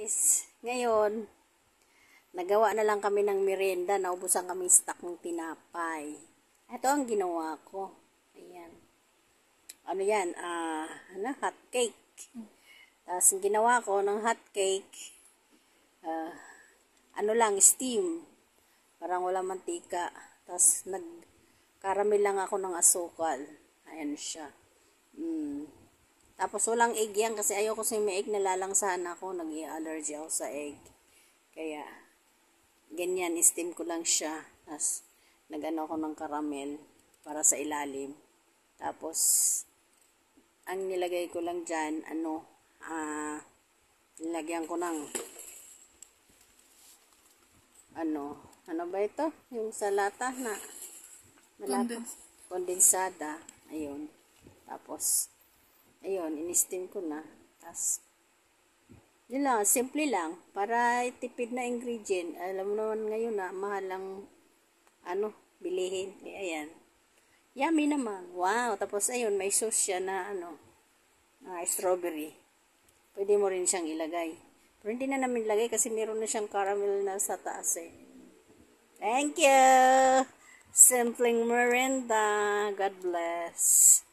guys, ngayon nagawa na lang kami ng merienda, naubusan kami stock ng tinapay. Ito ang ginawa ko. Ayan. Ano yan? Hot cake. Tapos ginawa ko ng hot cake, steam. Parang wala mantika. Tapos nag-caramel lang ako ng asukal. Ayan siya. Tapos walang egg yan kasi ayoko kasi may egg, nalalangsahan ako, nag-i-allergy ako sa egg. Kaya ganyan, steam ko lang siya. Tapos nag-ano ako ng caramel para sa ilalim. Tapos ang nilagay ko lang dyan, nilagyan ko ng ano ba ito? Yung sa lata na kondensada. Ayun. Tapos ayun, in-steam ko na. Tapos, yun lang, simple lang. Para tipid na ingredient. Alam mo naman ngayon na, mahal ang, bilihin. Kaya, ayan. Yummy naman. Wow. Tapos, ayun, may sauce siya na, strawberry. Pwede mo rin siyang ilagay. Pero hindi na namin ilagay kasi meron na siyang caramel na sa taas eh. Thank you! Simpleng merienda. God bless.